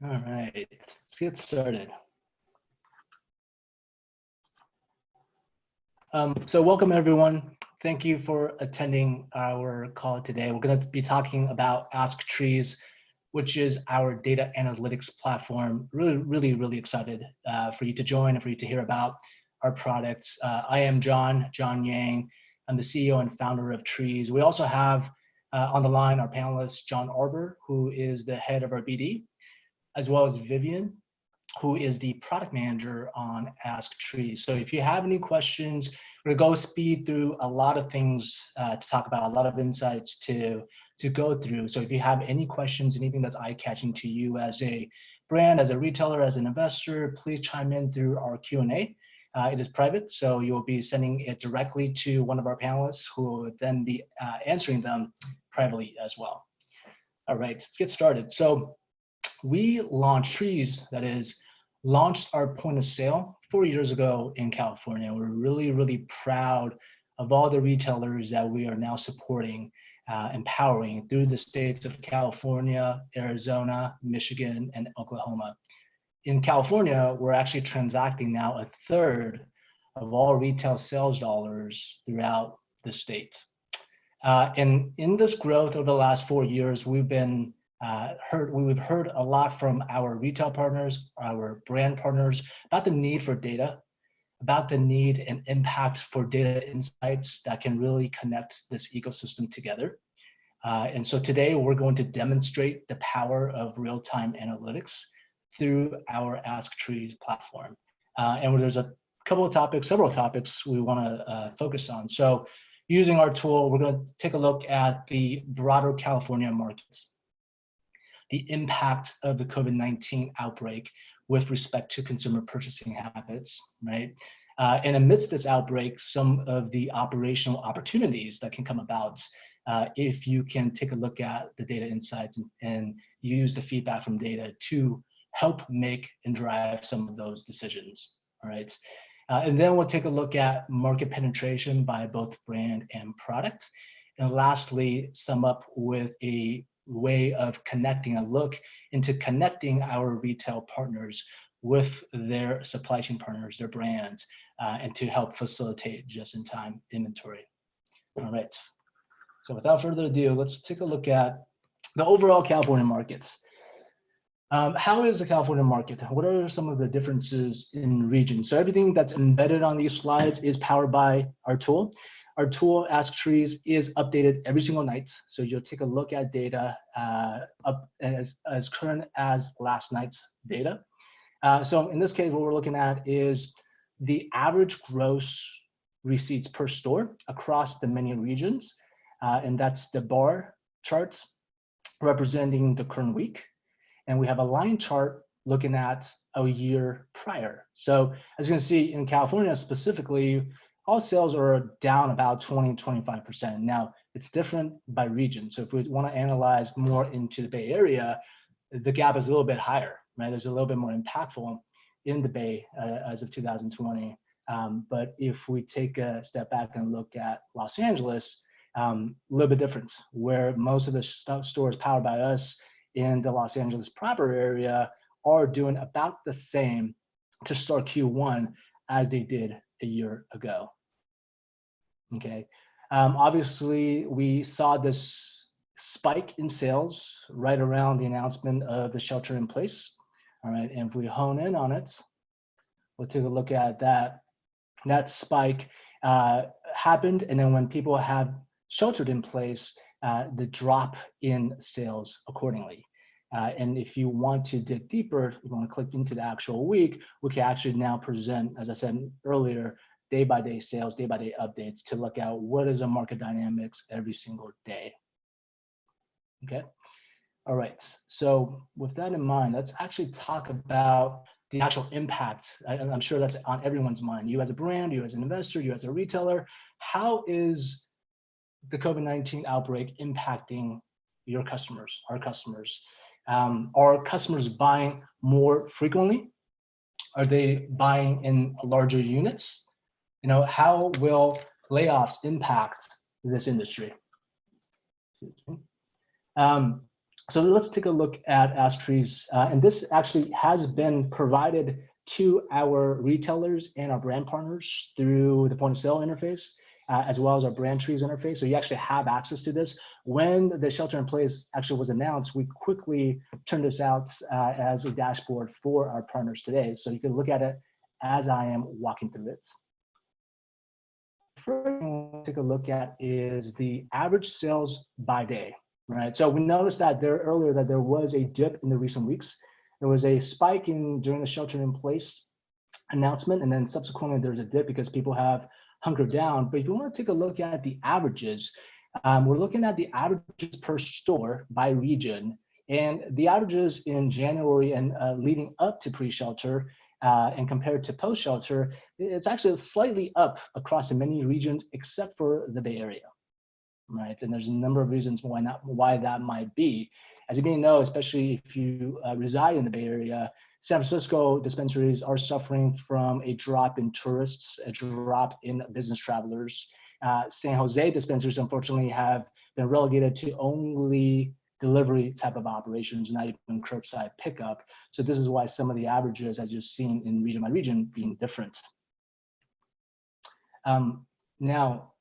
All right, let's get started. So welcome everyone. Thank you for attending our call today. We're going to be talking about AskTreez, which is our data analytics platform. Really excited for you to join and for you to hear about our products. I am John Yang. I'm the CEO and founder of Treez. We also have on the line our panelist, John Arbor, who is the head of our BD, as well as Vivian, who is the product manager on AskTreez. So if you have any questions, we're gonna go speed through a lot of things to talk about, a lot of insights to go through. So if you have any questions, anything that's eye-catching to you as a brand, as a retailer, as an investor, please chime in through our Q&A. It is private, so you'll be sending it directly to one of our panelists who will then be answering them privately as well. All right, let's get started. So we launched Treez, that is, launched our point of sale 4 years ago in California. We're really proud of all the retailers that we are now supporting, empowering through the states of California, Arizona, Michigan, and Oklahoma. In California, we're actually transacting now a third of all retail sales dollars throughout the state. And in this growth over the last 4 years, we've heard a lot from our retail partners, our brand partners, about the need for data, about the need and impact for data insights that can really connect this ecosystem together. And so today we're going to demonstrate the power of real-time analytics through our AskTreez platform. And there's several topics we want to focus on. So using our tool, we're going to take a look at the broader California markets, the impact of the COVID-19 outbreak with respect to consumer purchasing habits, right? And amidst this outbreak, some of the operational opportunities that can come about if you can take a look at the data insights and use the feedback from data to help make and drive some of those decisions, all right? And then we'll take a look at market penetration by both brand and product. And lastly, sum up with a way of connecting, a look into connecting our retail partners with their supply chain partners, their brands, and to help facilitate just-in-time inventory. All right, so without further ado, let's take a look at the overall California markets. How is the California market? What are some of the differences in regions? So everything that's embedded on these slides is powered by our tool. Our tool, AskTreez, is updated every single night. So you'll take a look at data up as current as last night's data. So in this case, what we're looking at is the average gross receipts per store across the many regions. And that's the bar charts representing the current week. And we have a line chart looking at a year prior. So as you can see in California specifically, all sales are down about 20-25%. Now, it's different by region. So if we want to analyze more into the Bay Area, the gap is a little bit higher, right? There's a little bit more impactful in the Bay as of 2020. But if we take a step back and look at Los Angeles, a little bit different, where most of the stores powered by us in the Los Angeles proper area are doing about the same to start Q1 as they did a year ago. Okay, obviously we saw this spike in sales right around the announcement of the shelter in place. All right, and if we hone in on it, we'll take a look at that. That spike happened, and then when people have sheltered in place, the drop in sales accordingly. And if you want to dig deeper, you want to click into the actual week, we can actually now present, as I said earlier, day-by-day sales, day-by-day updates to look at what is the market dynamics every single day. Okay, all right. So with that in mind, let's actually talk about the actual impact. I'm sure that's on everyone's mind. You as a brand, you as an investor, you as a retailer, how is the COVID-19 outbreak impacting your customers, our customers? Are customers buying more frequently? Are they buying in larger units? You know, how will layoffs impact this industry? So let's take a look at AskTreez. And this actually has been provided to our retailers and our brand partners through the point of sale interface, as well as our brand trees interface. So you actually have access to this. When the shelter in place actually was announced, we quickly turned this out as a dashboard for our partners today. So you can look at it as I am walking through it. First thing we'll take a look at is the average sales by day. Right. So we noticed that earlier that there was a dip in the recent weeks. There was a spike during the shelter in place announcement, and then subsequently there's a dip because people have hunkered down. But if you want to take a look at the averages, we're looking at the averages per store by region, and the averages in January and leading up to pre-shelter and compared to post-shelter, it's actually slightly up across the many regions except for the Bay Area. Right, and there's a number of reasons why that might be. As you may know, especially if you reside in the Bay Area, San Francisco dispensaries are suffering from a drop in tourists, a drop in business travelers. San Jose dispensaries, unfortunately, have been relegated to only delivery type of operations, not even curbside pickup. So this is why some of the averages, as you've seen in region by region, being different. Now,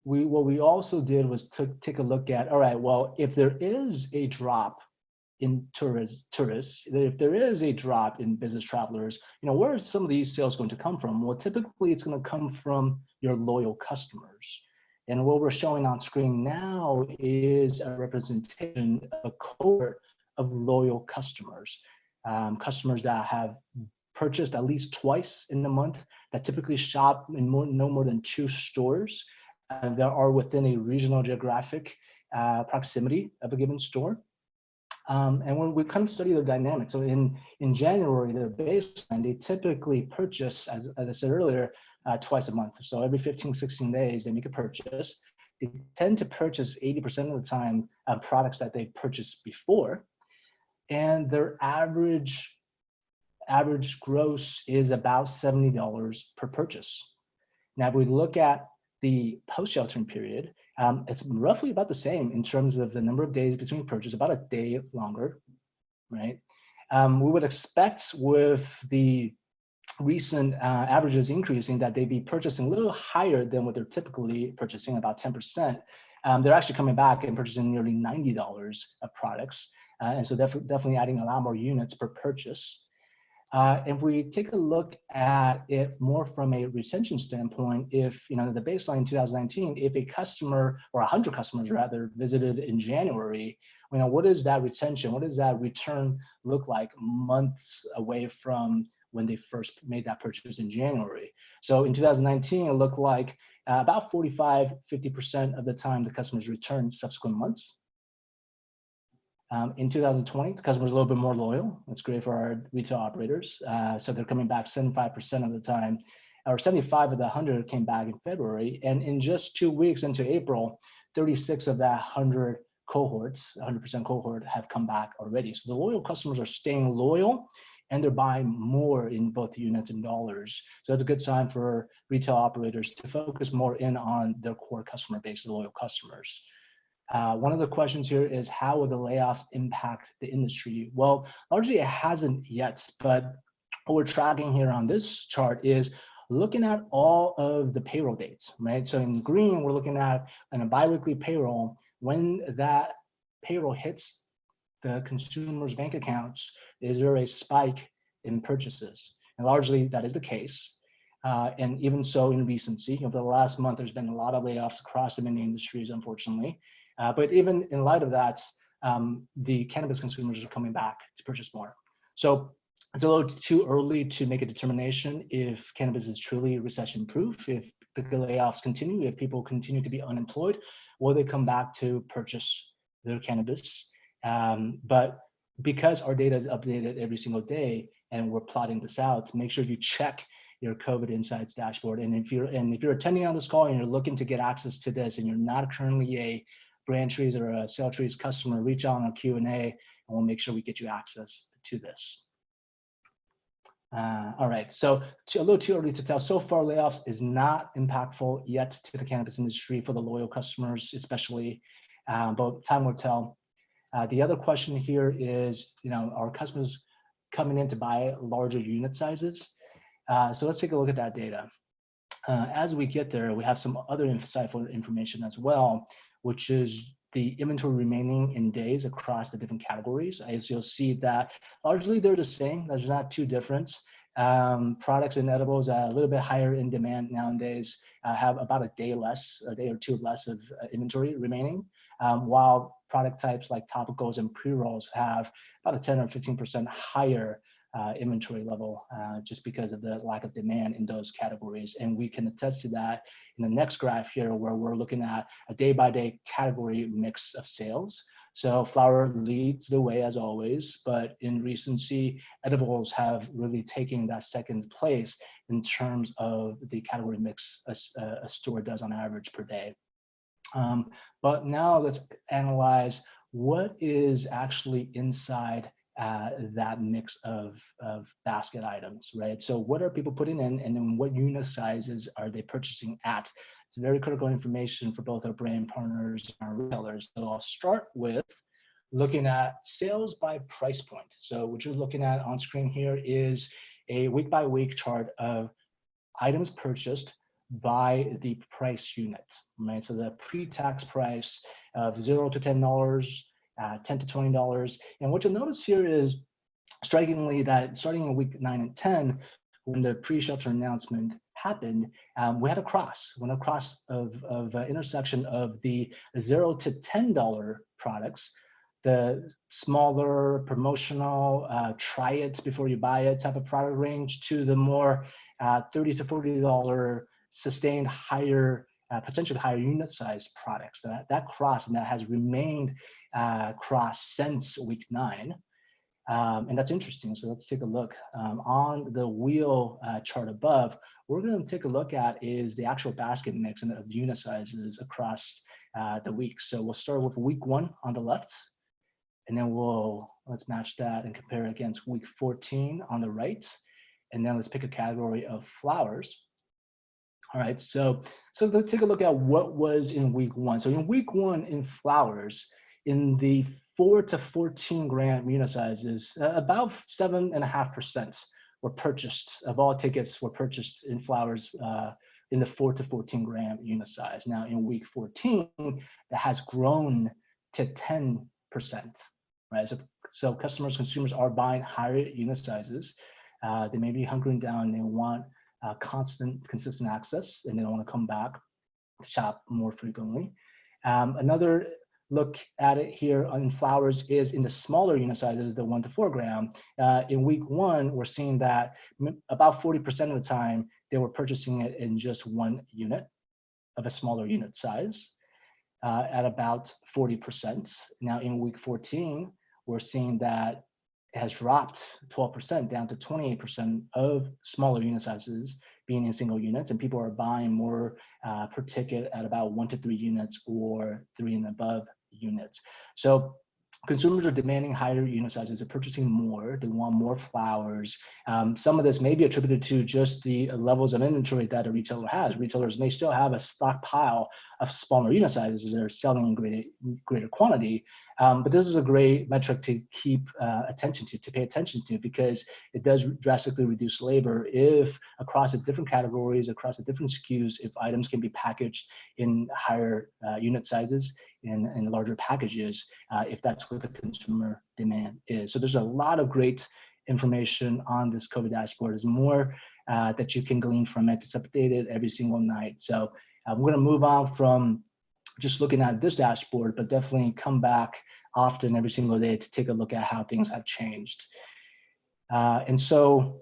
what we also did was take a look at, all right, well, if there is a drop in tourists, if there is a drop in business travelers, where are some of these sales going to come from? Well, typically it's going to come from your loyal customers. And what we're showing on screen now is a representation of a cohort of loyal customers, customers that have purchased at least twice in the month, that typically shop in no more than 2 stores. That are within a regional geographic proximity of a given store. And when we kind of study the dynamics, so in January, their baseline, they typically purchase, as I said earlier, twice a month. So every 15, 16 days, they make a purchase. They tend to purchase 80% of the time products that they purchased before. And their average gross is about $70 per purchase. Now, if we look at the post-sheltering period, it's roughly about the same in terms of the number of days between purchase, about a day longer, right? We would expect with the recent averages increasing that they'd be purchasing a little higher than what they're typically purchasing, about 10%. They're actually coming back and purchasing nearly $90 of products. And so definitely adding a lot more units per purchase. If we take a look at it more from a retention standpoint, if the baseline in 2019, if a customer or 100 customers rather visited in January, what is that retention? What does that return look like months away from when they first made that purchase in January? So in 2019, it looked like about 45-50% of the time the customers returned subsequent months. In 2020, the customer's a little bit more loyal. That's great for our retail operators. So they're coming back 75% of the time, or 75 of the 100 came back in February. And in just 2 weeks into April, 36 of that 100 cohorts, 100% cohort, have come back already. So the loyal customers are staying loyal and they're buying more in both units and dollars. So that's a good sign for retail operators to focus more in on their core customer base, the loyal customers. One of the questions here is, how will the layoffs impact the industry? Well, largely it hasn't yet, but what we're tracking here on this chart is looking at all of the payroll dates, right? So in green, we're looking at a biweekly payroll. When that payroll hits the consumer's bank accounts, is there a spike in purchases? And largely that is the case. And even so in recency, over the last month, there's been a lot of layoffs across the many industries, unfortunately. But even in light of that, the cannabis consumers are coming back to purchase more. So it's a little too early to make a determination if cannabis is truly recession-proof, if the layoffs continue, if people continue to be unemployed, will they come back to purchase their cannabis? But because our data is updated every single day and we're plotting this out, make sure you check your COVID Insights dashboard. And if you're attending on this call and you're looking to get access to this and you're not currently a brand Treez or a sale Treez customer, reach out on our Q&A and we'll make sure we get you access to this. All right, so a little too early to tell. So far, layoffs is not impactful yet to the cannabis industry for the loyal customers, especially, but time will tell. The other question here is, are customers coming in to buy larger unit sizes? So let's take a look at that data. As we get there, we have some other insightful information as well, which is the inventory remaining in days across the different categories. As you'll see that largely they're the same. There's not too different. Products and edibles a little bit higher in demand nowadays have about a day or two less of inventory remaining, while product types like topicals and pre-rolls have about a 10 or 15% higher inventory level just because of the lack of demand in those categories. And we can attest to that in the next graph here, where we're looking at a day-by-day category mix of sales. So flower leads the way as always, but in recency, edibles have really taken that second place in terms of the category mix a store does on average per day. But now let's analyze what is actually inside that mix of basket items, right? So what are people putting in, and then what unit sizes are they purchasing at? It's very critical information for both our brand partners and our retailers. So I'll start with looking at sales by price point. So what you're looking at on screen here is a week by week chart of items purchased by the price unit, right? So the pre-tax price of $0 to $10, $10 to $20. And what you'll notice here is strikingly that starting in week 9 and 10, when the pre-shelter announcement happened, we had a cross of intersection of the $0 to $10 products, the smaller promotional, try it before you buy it type of product range, to the more $30 to $40 sustained higher, potentially higher unit size products. That cross, and that has remained cross since week 9. And that's interesting. So let's take a look. On the wheel chart above, we're going to take a look at is the actual basket mix and of unit sizes across the weeks. So we'll start with week 1 on the left, and then let's match that and compare it against week 14 on the right. And then let's pick a category of flowers. All right, so let's take a look at what was in week 1. So in week 1 in flowers, in the 4 to 14 gram unit sizes, about 7.5% were purchased of all tickets were purchased in flowers in the 4 to 14 gram unit size. Now in week 14, that has grown to 10%, right? So consumers are buying higher unit sizes. They may be hunkering down and they want consistent access, and they don't want to come back, shop more frequently. Another look at it here on flowers is in the smaller unit sizes, the 1 to 4 gram. In week 1, we're seeing that about 40% of the time they were purchasing it in just 1 unit of a smaller unit size, at about 40%. Now in week 14, we're seeing that it has dropped 12% down to 28% of smaller unit sizes being in single units, and people are buying more per ticket at about 1 to 3 units or 3 and above units. So consumers are demanding higher unit sizes. They're purchasing more. They want more flowers. Some of this may be attributed to just the levels of inventory that a retailer has. Retailers may still have a stockpile of smaller unit sizes that are selling in greater quantity. But this is a great metric to keep attention to pay attention to, because it does drastically reduce labor if across the different categories, across the different SKUs, if items can be packaged in higher unit sizes in larger packages, if that's what the consumer demand is. So there's a lot of great information on this COVID dashboard. There's more that you can glean from it. It's updated every single night. So we're going to move on from just looking at this dashboard, but definitely come back often every single day to take a look at how things have changed. And so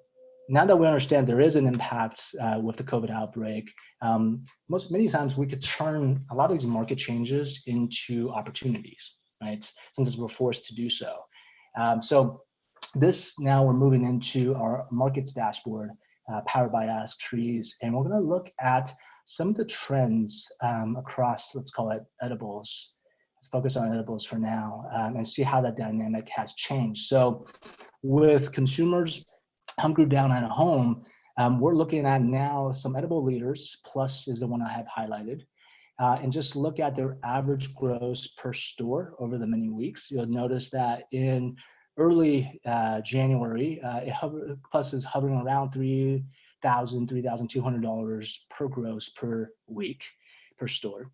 now that we understand there is an impact with the COVID outbreak, many times we could turn a lot of these market changes into opportunities, right? Since we're forced to do so. So this now we're moving into our markets dashboard powered by AskTreez, and we're going to look at some of the trends across, let's call it edibles. Let's focus on edibles for now and see how that dynamic has changed. So with consumers hunkered down at home, we're looking at now some edible leaders. Plus is the one I have highlighted. and just look at their average gross per store over the many weeks, you'll notice that in early January, Plus is hovering around $3,200 per gross per week per store.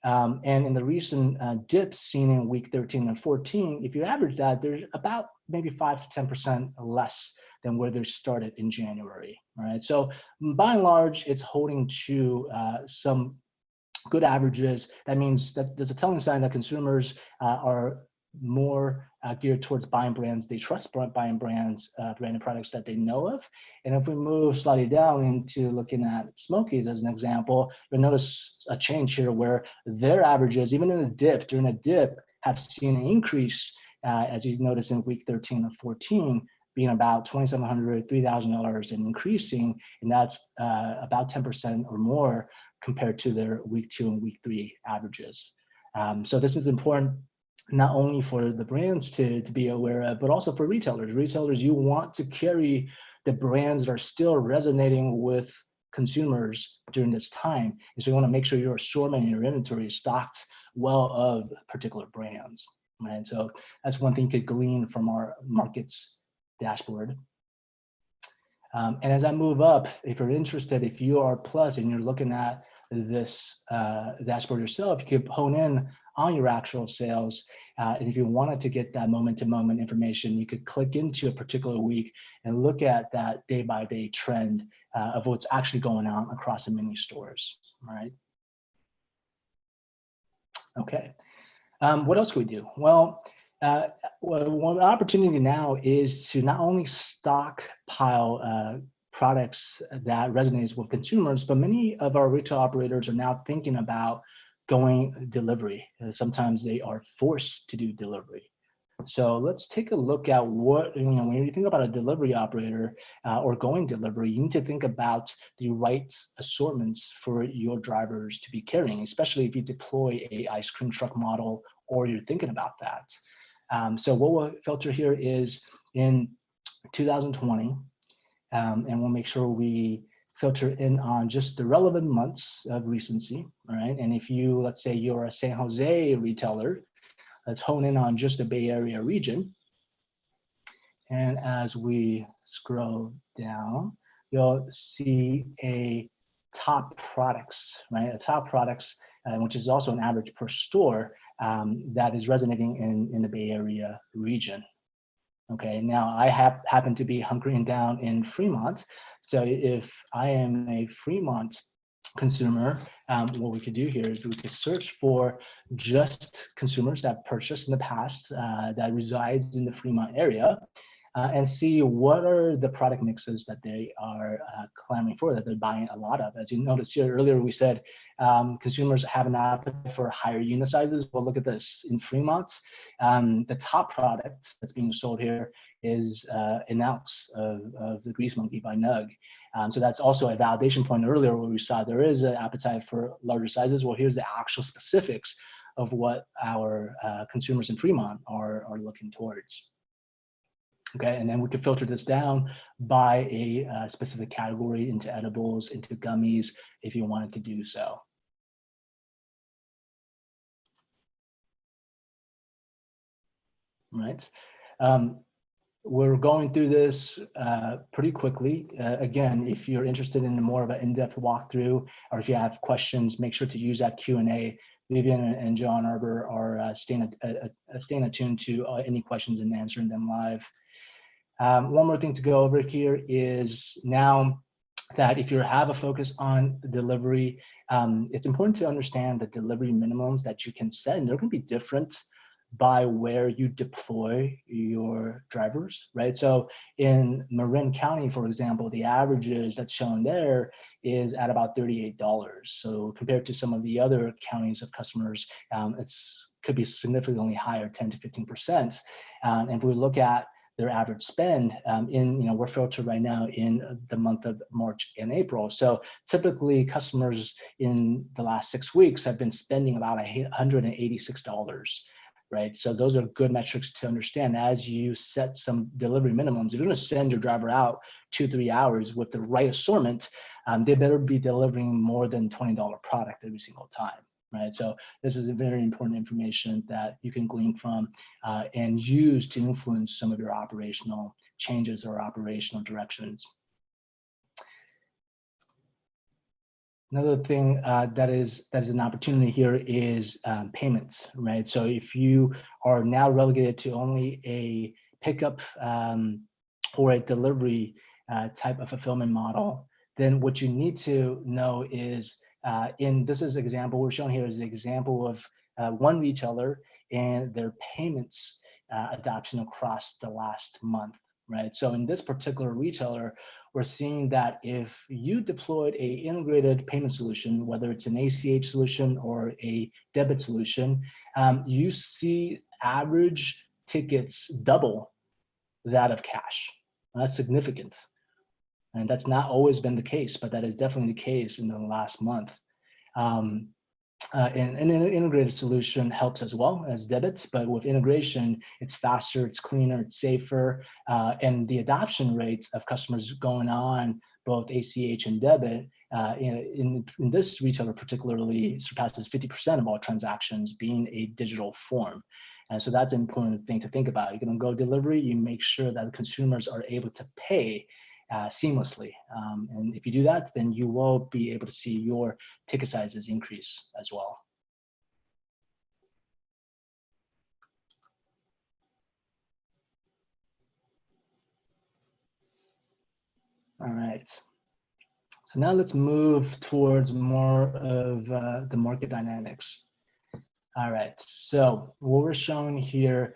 And in the recent dips seen in week 13 and 14, if you average that, there's about maybe 5 to 10% less than where they started in January. All right. So by and large, it's holding to some good averages. That means that there's a telling sign that consumers are more geared towards buying brands they trust, buying brands, branded products that they know of. And if we move slightly down into looking at Smokies as an example, you'll notice a change here where their averages, even in a dip, during a dip, have seen an increase, as you notice in week 13 and 14, being about $2,700, $3,000 and increasing, and that's about 10% or more compared to their week 2 and week 3 averages. So this is important not only for the brands to be aware of, but also for retailers. Retailers, you want to carry the brands that are still resonating with consumers during this time. And so you want to make sure your assortment and your inventory is stocked well of particular brands, right? So that's one thing you could glean from our markets dashboard. And as I move up, if you're interested, if you are Plus and you're looking at this dashboard yourself, you could hone in on your actual sales. And if you wanted to get that moment-to-moment information, you could click into a particular week and look at that day-by-day trend of what's actually going on across the mini stores, all right? Okay, what else could we do? Well, one opportunity now is to not only stockpile products that resonates with consumers, but many of our retail operators are now thinking about going delivery. Sometimes they are forced to do delivery. So let's take a look at what, when you think about a delivery operator or going delivery, you need to think about the right assortments for your drivers to be carrying, especially if you deploy a ice cream truck model or you're thinking about that. So what we'll filter here is in 2020, and we'll make sure we filter in on just the relevant months of recency, all right? And if you, let's say you're a San Jose retailer, let's hone in on just the Bay Area region. And as we scroll down, you'll see a top products, right? A top products, which is also an average per store that is resonating in the Bay Area region. Okay, now I happen to be hunkering down in Fremont. So if I am a Fremont consumer, what we could do here is we could search for just consumers that purchased in the past that resides in the Fremont area and see what are the product mixes that they are clamoring for, that they're buying a lot of. As you noticed here earlier, we said consumers have an appetite for higher unit sizes. Well, look at this. In Fremont, the top product that's being sold here is an ounce of the Grease Monkey by Nug. So that's also a validation point earlier where we saw there is an appetite for larger sizes. Well, here's the actual specifics of what our consumers in Fremont are looking towards. Okay, and then we could filter this down by a specific category into edibles, into gummies, if you wanted to do so. Right. We're going through this pretty quickly. Again, if you're interested in more of an in-depth walkthrough, or if you have questions, make sure to use that Q&A. Vivian and John Arbor are staying attuned to any questions and answering them live. One more thing to go over here is now that if you have a focus on delivery, it's important to understand the delivery minimums that you can set, and they're going to be different by where you deploy your drivers, right? So in Marin County, for example, the averages that's shown there is at about $38. So compared to some of the other counties of customers, could be significantly higher, 10 to 15%. And if we look at their average spend we're filtered right now in the month of March and April. So typically customers in the last 6 weeks have been spending about $186, right? So those are good metrics to understand as you set some delivery minimums. If you're gonna send your driver out 2-3 hours with the right assortment, they better be delivering more than $20 product every single time. right? So this is a very important information that you can glean from and use to influence some of your operational changes or operational directions. Another thing that is an opportunity here is payments, right? So if you are now relegated to only a pickup or a delivery type of fulfillment model, then what you need to know is, this is example we're showing here is an example of one retailer and their payments adoption across the last month, right? So in this particular retailer, we're seeing that if you deployed a integrated payment solution, whether it's an ACH solution or a debit solution, you see average tickets double that of cash. That's significant. And that's not always been the case, but that is definitely the case in the last month. And an integrated solution helps as well as debit, but with integration, it's faster, it's cleaner, it's safer, and the adoption rates of customers going on both ACH and debit in this retailer particularly surpasses 50% of all transactions being a digital form. And so that's an important thing to think about. You're going to go delivery, you make sure that the consumers are able to pay seamlessly. And if you do that, then you will be able to see your ticket sizes increase as well. All right. So now let's move towards more of the market dynamics. All right. So what we're showing here,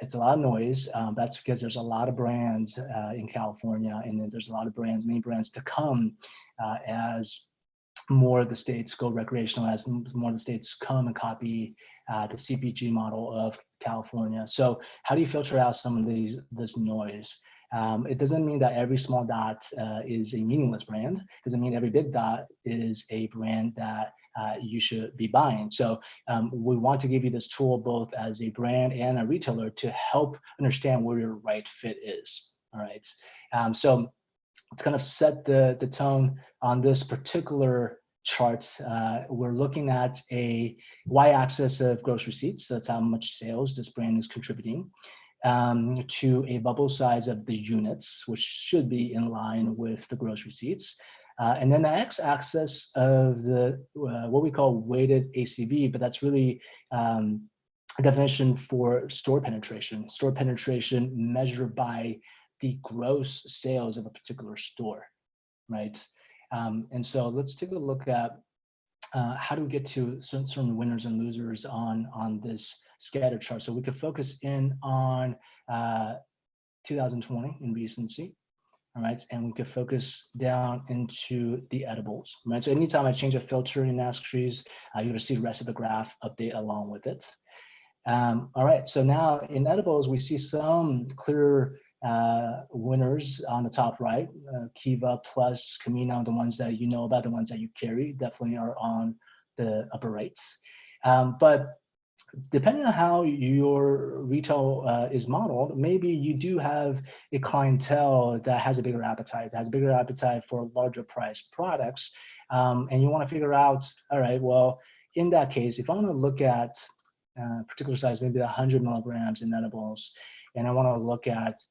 it's a lot of noise. That's because there's a lot of brands in California, and then there's a lot of brands, many brands to come as more of the states go recreational, as more of the states come and copy the CPG model of California. So how do you filter out some of this noise? It doesn't mean that every small dot is a meaningless brand. It doesn't mean every big dot is a brand that you should be buying. So we want to give you this tool both as a brand and a retailer to help understand where your right fit is. All right. So to kind of set the tone on this particular chart, we're looking at a y-axis of gross receipts. So that's how much sales this brand is contributing, to a bubble size of the units, which should be in line with the gross receipts. And then the x-axis of the what we call weighted ACV, but that's really a definition for store penetration. Store penetration measured by the gross sales of a particular store, right? And so let's take a look at how do we get to certain winners and losers on this scatter chart. So we could focus in on 2020 in recency. All right, and we could focus down into the edibles, right? So anytime I change a filter in AskTreez, you're gonna see the rest of the graph update along with it. All right, so now in edibles, we see some clear winners on the top right. Kiva plus Camino, the ones that you know about, the ones that you carry, definitely are on the upper right. But depending on how your retail is modeled, maybe you do have a clientele that has a bigger appetite, for larger priced products. And you want to figure out, all right, well, in that case, if I want to look at particular size, maybe 100 milligrams in edibles, and I want to look at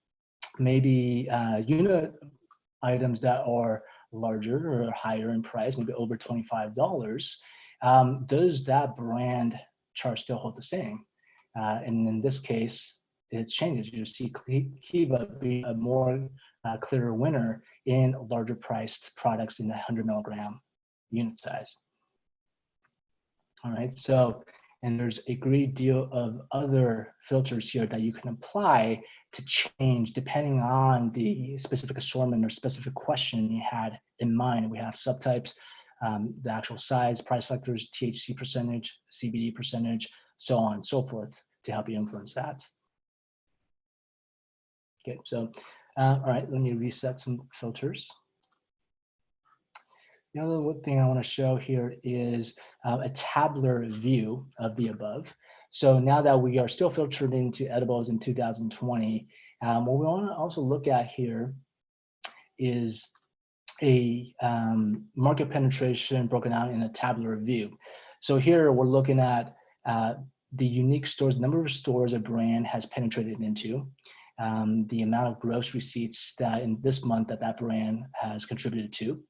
maybe unit items that are larger or higher in price, maybe over $25, does that brand chart still hold the same? And in this case, it's changes. You see Kiva be a more clearer winner in larger priced products in the 100 milligram unit size. All right, so, and there's a great deal of other filters here that you can apply to change depending on the specific assortment or specific question you had in mind. We have subtypes, the actual size, price selectors, THC percentage, CBD percentage, so on and so forth to help you influence that. Okay, so, all right, let me reset some filters. The other thing I want to show here is a tabular view of the above. So now that we are still filtered into edibles in 2020, what we want to also look at here is a market penetration broken out in a tabular view. So here we're looking at the unique stores, number of stores a brand has penetrated into, the amount of gross receipts that in this month that brand has contributed to,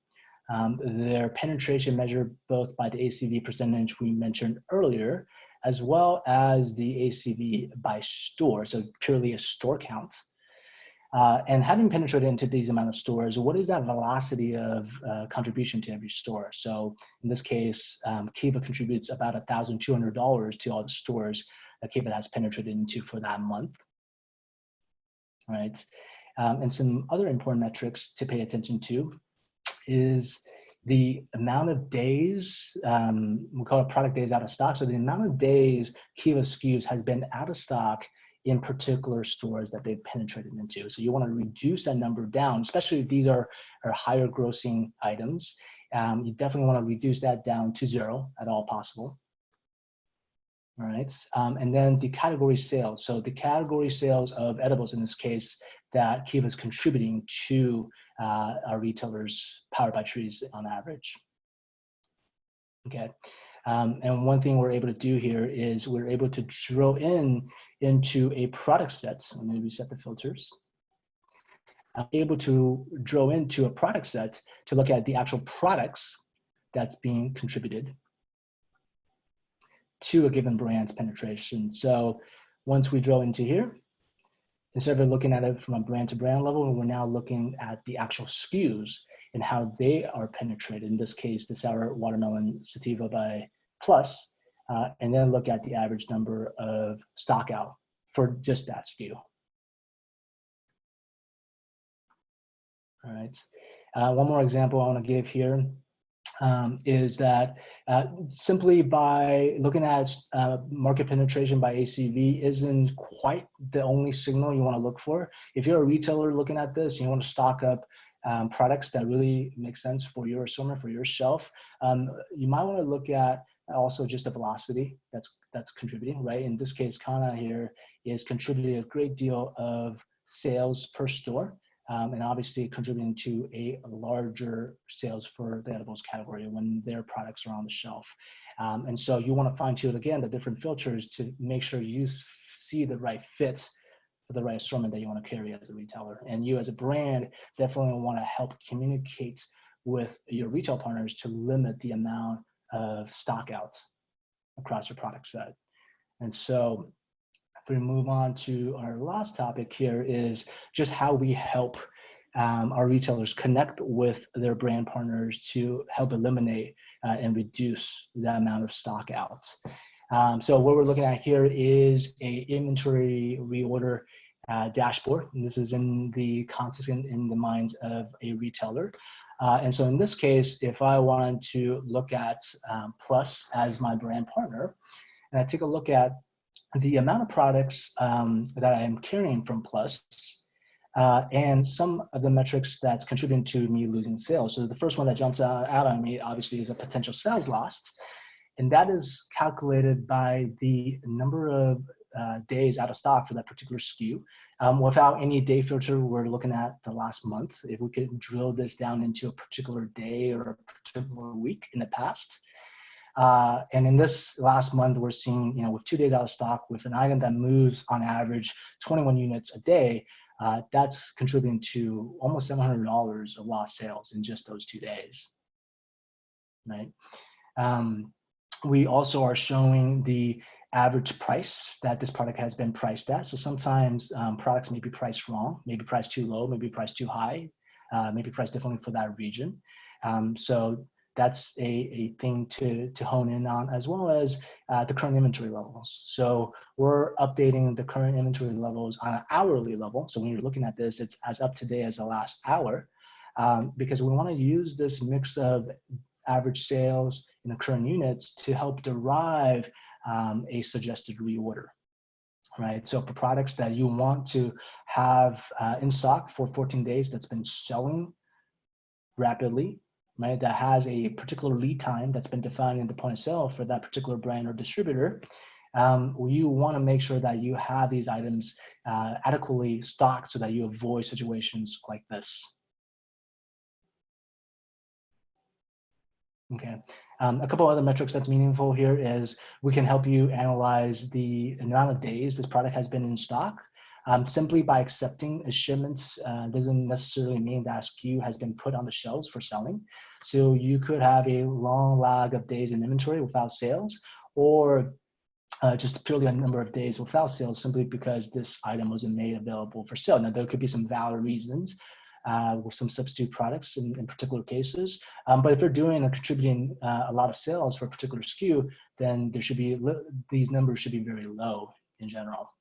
their penetration measured both by the ACV percentage we mentioned earlier, as well as the ACV by store, so purely a store count. And having penetrated into these amount of stores, what is that velocity of contribution to every store? So in this case, Kiva contributes about $1,200 to all the stores that Kiva has penetrated into for that month, right? And some other important metrics to pay attention to is the amount of days, we call it product days out of stock. So the amount of days Kiva SKUs has been out of stock in particular stores that they've penetrated into. So you want to reduce that number down, especially if these are higher grossing items. You definitely want to reduce that down to 0 at all possible. All right, and then the category sales. So the category sales of edibles in this case that Kiva is contributing to our retailers powered by Treez on average. Okay. And one thing we're able to do here is we're able to drill into a product set. So let me reset the filters. I'm able to drill into a product set to look at the actual products that's being contributed to a given brand's penetration. So once we drill into here, instead of looking at it from a brand to brand level, we're now looking at the actual SKUs and how they are penetrated. In this case, the sour watermelon sativa by Plus, and then look at the average number of stock out for just that SKU. All right. One more example I want to give here is that simply by looking at market penetration by ACV isn't quite the only signal you want to look for. If you're a retailer looking at this, you want to stock up products that really make sense for your assortment, for your shelf, you might want to look at also just the velocity that's contributing, right? In this case, Kana here is contributing a great deal of sales per store, and obviously contributing to a larger sales for the edibles category when their products are on the shelf. And so you want to fine tune again the different filters to make sure you see the right fit for the right assortment that you want to carry as a retailer. And you as a brand definitely want to help communicate with your retail partners to limit the amount of stock outs across your product set. And so if we move on to our last topic here is just how we help our retailers connect with their brand partners to help eliminate and reduce the amount of stock out. So what we're looking at here is a inventory reorder dashboard. And this is in the context in the minds of a retailer. And so in this case, if I wanted to look at Plus as my brand partner, and I take a look at the amount of products that I am carrying from Plus, and some of the metrics that's contributing to me losing sales. So the first one that jumps out on me, obviously, is a potential sales loss. And that is calculated by the number of days out of stock for that particular SKU. Without any day filter, we're looking at the last month. If we could drill this down into a particular day or a particular week in the past. And in this last month, we're seeing, with 2 days out of stock, with an item that moves on average 21 units a day, that's contributing to almost $700 of lost sales in just those 2 days, right? We also are showing the average price that this product has been priced at. So sometimes products may be priced wrong, maybe priced too low, maybe priced too high, maybe priced differently for that region. So that's a thing to hone in on, as well as the current inventory levels. So we're updating the current inventory levels on an hourly level. So when you're looking at this, it's as up to date as the last hour, because we want to use this mix of average sales in the current units to help derive a suggested reorder, right? So for products that you want to have in stock for 14 days that's been selling rapidly, right, that has a particular lead time that's been defined in the point of sale for that particular brand or distributor, you want to make sure that you have these items adequately stocked so that you avoid situations like this. Okay, A couple other metrics that's meaningful here is we can help you analyze the amount of days this product has been in stock. Simply by accepting a shipment doesn't necessarily mean that SKU has been put on the shelves for selling. So you could have a long lag of days in inventory without sales, or just purely a number of days without sales simply because this item wasn't made available for sale. Now, there could be some valid reasons with some substitute products in particular cases. But if they're doing and contributing a lot of sales for a particular SKU, then there should be, these numbers should be very low in general.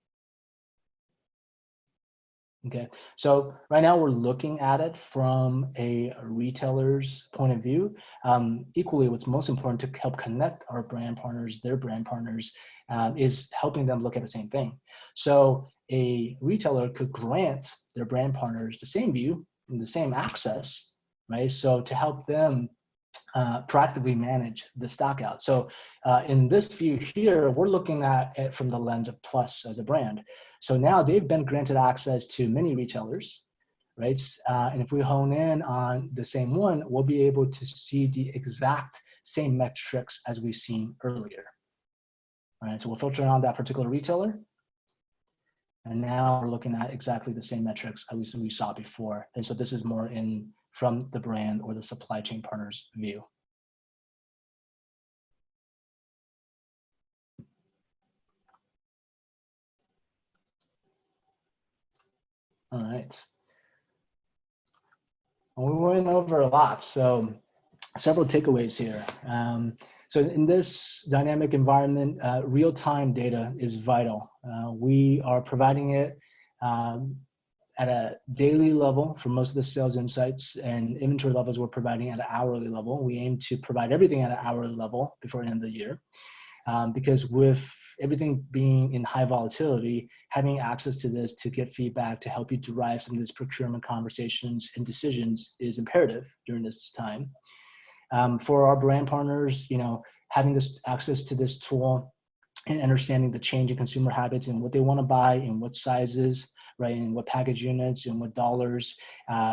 Okay, so right now we're looking at it from a retailer's point of view. Equally, what's most important to help connect our brand partners, their brand partners, is helping them look at the same thing. So a retailer could grant their brand partners the same view and the same access, right? So to help them proactively manage the stock out. So in this view here, we're looking at it from the lens of Plus as a brand. So now they've been granted access to many retailers, right? And if we hone in on the same one, we'll be able to see the exact same metrics as we've seen earlier. All right, so we'll filter on that particular retailer. And now we're looking at exactly the same metrics as we saw before. And so this is more in from the brand or the supply chain partner's view. All right. We went over a lot, so several takeaways here. So in this dynamic environment, real-time data is vital. We are providing it at a daily level for most of the sales insights, and inventory levels we're providing at an hourly level. We aim to provide everything at an hourly level before the end of the year. Because with everything being in high volatility, having access to this to get feedback to help you derive some of these procurement conversations and decisions is imperative during this time. For our brand partners, having this access to this tool and understanding the change in consumer habits and what they want to buy and what sizes, right, and what package units and what dollars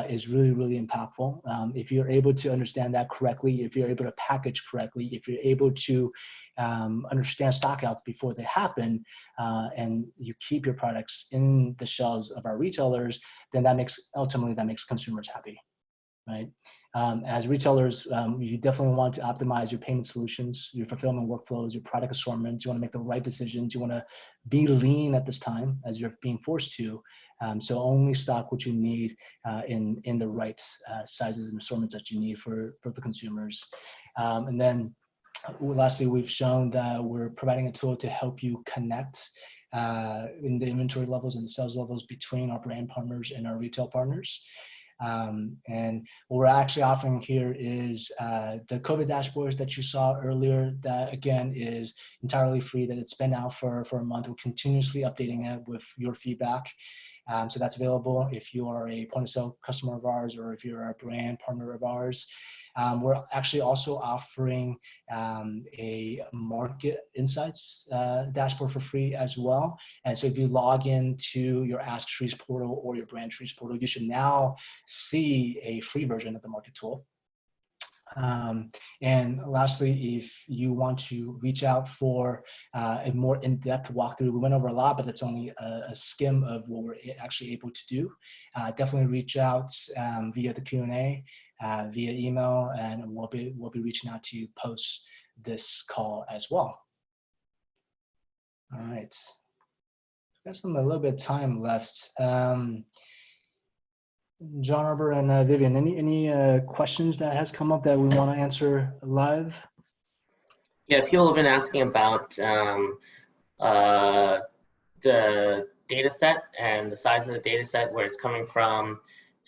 is really, really impactful. If you're able to understand that correctly, if you're able to package correctly, if you're able to understand stockouts before they happen, and you keep your products in the shelves of our retailers, then ultimately that makes consumers happy, right? As retailers, you definitely want to optimize your payment solutions, your fulfillment workflows, your product assortments. You want to make the right decisions. You want to be lean at this time as you're being forced to. So only stock what you need in the right sizes and assortments that you need for the consumers. And then lastly, we've shown that we're providing a tool to help you connect in the inventory levels and the sales levels between our brand partners and our retail partners. And what we're actually offering here is the COVID dashboards that you saw earlier, that again is entirely free, that it's been out for a month. We're continuously updating it with your feedback. So that's available if you are a point of sale customer of ours or if you're a brand partner of ours. We're actually also offering a market insights dashboard for free as well. And so if you log into your AskTreez portal or your brand Treez portal, you should now see a free version of the market tool. And lastly, if you want to reach out for a more in-depth walkthrough, we went over a lot, but it's only a skim of what we're actually able to do. Definitely reach out via the Q&A, via email, and we'll be reaching out to you post this call as well. All right, got a little bit of time left. John Arbor and Vivian, any questions that has come up that we want to answer live? Yeah, people have been asking about the data set and the size of the data set, where it's coming from,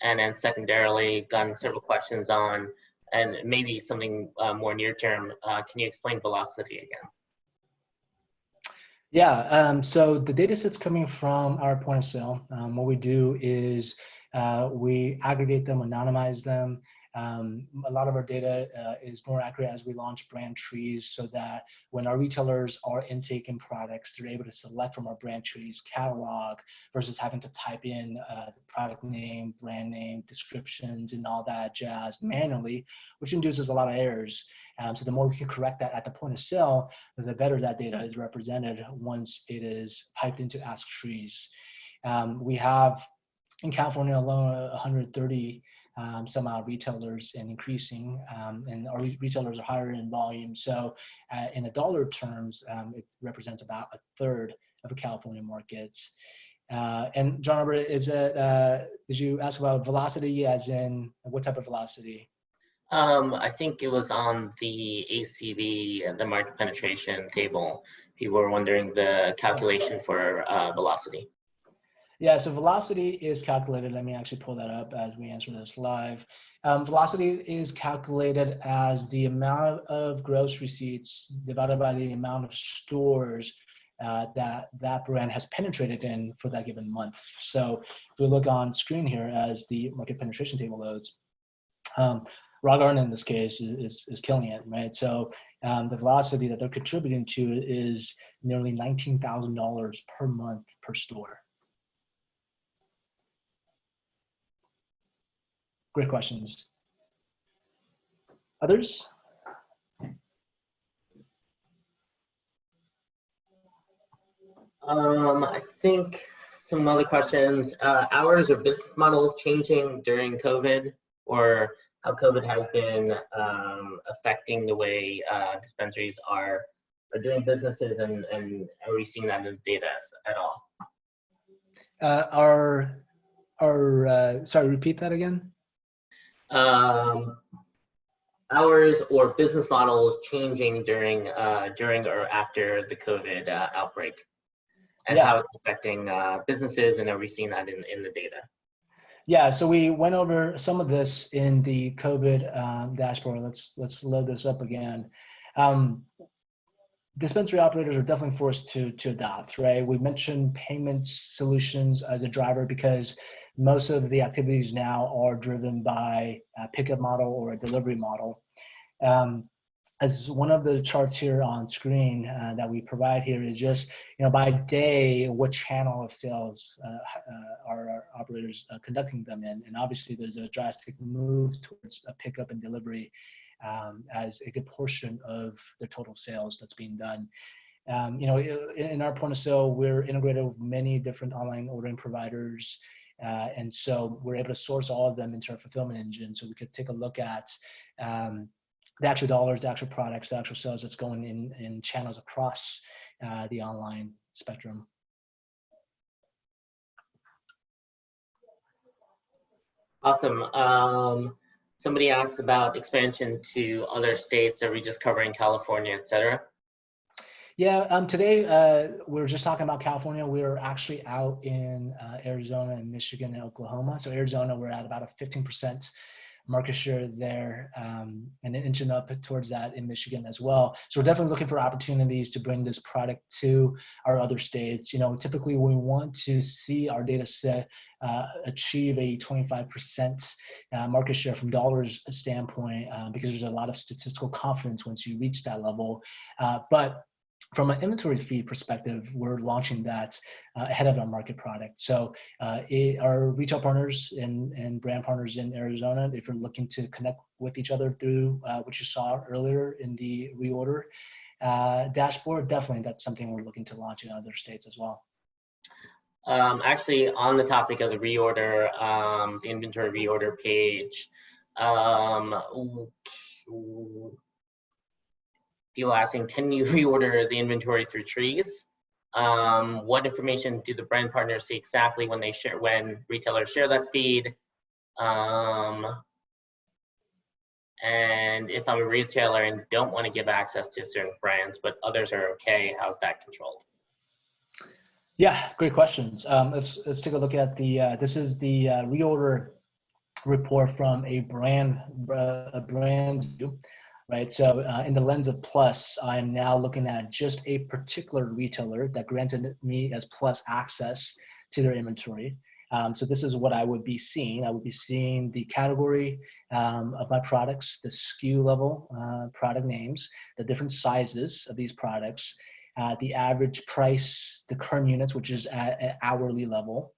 and then secondarily gotten several questions on, and maybe something more near term, can you explain velocity again? Yeah, so the data set's coming from our point of sale. What we do is we aggregate them, anonymize them, A lot of our data is more accurate as we launch brand trees, so that when our retailers are intaking products, they're able to select from our brand trees catalog versus having to type in the product name, brand name, descriptions, and all that jazz manually, which induces a lot of errors. So the more we can correct that at the point of sale, the better that data is represented once it is piped into AskTreez. We have in California alone 130 some odd retailers and increasing, and our retailers are higher in volume. So in a dollar terms, it represents about a third of the California markets. And John Robert, is it, did you ask about velocity as in what type of velocity? I think it was on the ACV, the market penetration table. People were wondering the calculation for velocity. Yeah, so velocity is calculated. Let me actually pull that up as we answer this live. Velocity is calculated as the amount of gross receipts divided by the amount of stores that brand has penetrated in for that given month. So if we look on screen here as the market penetration table loads, Raw Garden in this case is killing it, right? So the velocity that they're contributing to is nearly $19,000 per month per store. Great questions. Others? I think some other questions. Hours or business models changing during COVID, or how COVID has been affecting the way dispensaries are doing businesses, and are we seeing that in the data at all? Sorry, repeat that again. Hours or business models changing during or after the COVID outbreak, and how it's affecting businesses, and are we seeing that in the data? Yeah, so we went over some of this in the COVID dashboard. Let's load this up again. Dispensary operators are definitely forced to adopt, right? We mentioned payment solutions as a driver because most of the activities now are driven by a pickup model or a delivery model. As one of the charts here on screen that we provide here is just, by day, what channel of sales are our operators conducting them in. And obviously there's a drastic move towards a pickup and delivery as a good portion of the total sales that's being done. In our point of sale, we're integrated with many different online ordering providers. And so we're able to source all of them into our fulfillment engine. So we could take a look at the actual dollars, the actual products, the actual sales that's going in channels across the online spectrum. Awesome. Somebody asked about expansion to other states. Are we just covering California, et cetera? Yeah, today we're just talking about California. We're actually out in Arizona and Michigan and Oklahoma. So Arizona, we're at about a 15% market share there, and then inching up towards that in Michigan as well. So we're definitely looking for opportunities to bring this product to our other states. Typically we want to see our data set achieve a 25% market share from dollars standpoint, because there's a lot of statistical confidence once you reach that level. But from an inventory fee perspective, we're launching that ahead of our market product. So our retail partners and brand partners in Arizona, if you're looking to connect with each other through what you saw earlier in the reorder dashboard, definitely that's something we're looking to launch in other states as well. Actually, on the topic of the reorder, the inventory reorder page, people asking, can you reorder the inventory through Treez? What information do the brand partners see exactly when retailers share that feed? And if I'm a retailer and don't want to give access to certain brands, but others are okay, how's that controlled? Yeah, great questions. Let's take a look at this is the reorder report from a brand's view. Right, so in the lens of Plus, I'm now looking at just a particular retailer that granted me as Plus access to their inventory. So this is what I would be seeing. I would be seeing the category of my products, the SKU level product names, the different sizes of these products, the average price, the current units, which is at hourly level.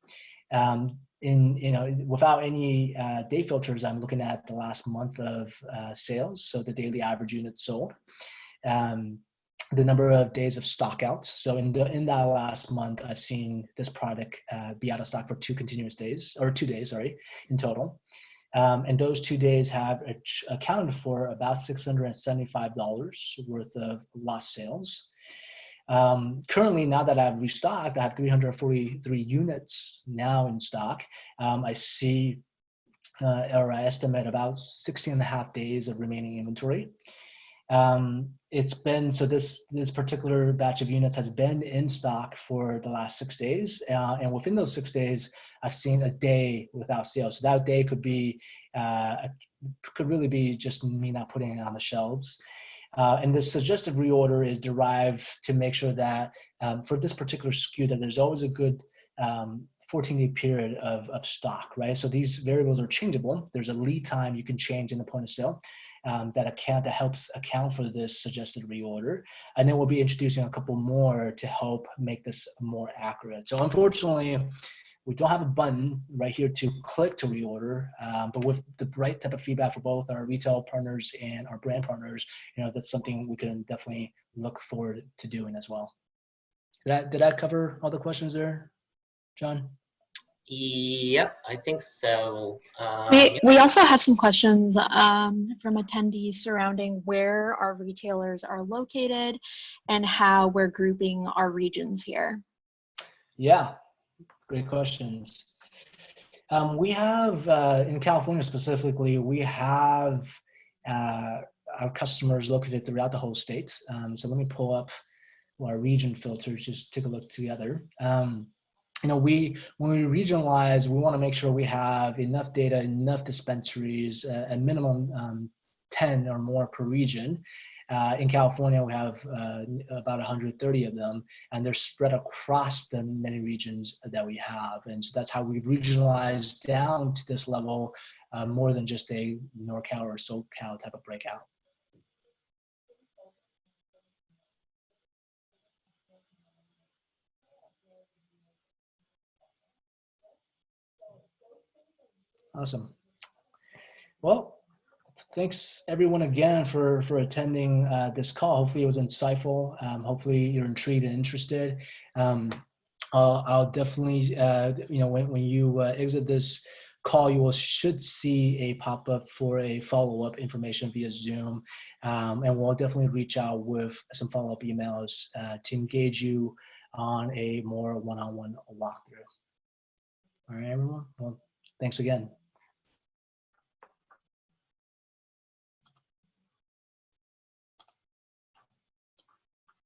Without any day filters, I'm looking at the last month of sales, so the daily average units sold. The number of days of stock outs. So in that last month, I've seen this product be out of stock for 2 days, sorry, in total. And those 2 days have accounted for about $675 worth of lost sales. Currently, now that I've restocked, I have 343 units now in stock. I see, or I estimate about 16.5 days of remaining inventory. It's been, so this particular batch of units has been in stock for the last 6 days. And within those 6 days, I've seen a day without sales. So that day could really be just me not putting it on the shelves. And the suggested reorder is derived to make sure that for this particular SKU that there's always a good 14-day period of stock, right? So these variables are changeable. There's a lead time you can change in the point of sale that helps account for this suggested reorder. And then we'll be introducing a couple more to help make this more accurate. So unfortunately, we don't have a button right here to click to reorder, but with the right type of feedback for both our retail partners and our brand partners, that's something we can definitely look forward to doing as well. Did I cover all the questions there, John? Yep, I think so. We also have some questions from attendees surrounding where our retailers are located and how we're grouping our regions here. Yeah, great questions. We have, in California specifically, we have our customers located throughout the whole state. So let me pull up our region filters, just take a look together. When we regionalize, we want to make sure we have enough data, enough dispensaries, a minimum 10 or more per region. In California, we have about 130 of them, and they're spread across the many regions that we have. And so that's how we've regionalized down to this level, more than just a NorCal or SoCal type of breakout. Awesome. Well, thanks everyone again for attending this call. Hopefully it was insightful. Hopefully you're intrigued and interested. I'll definitely, when you exit this call, you should see a pop-up for a follow-up information via Zoom. And we'll definitely reach out with some follow-up emails to engage you on a more one-on-one walkthrough. All right, everyone. Well, thanks again.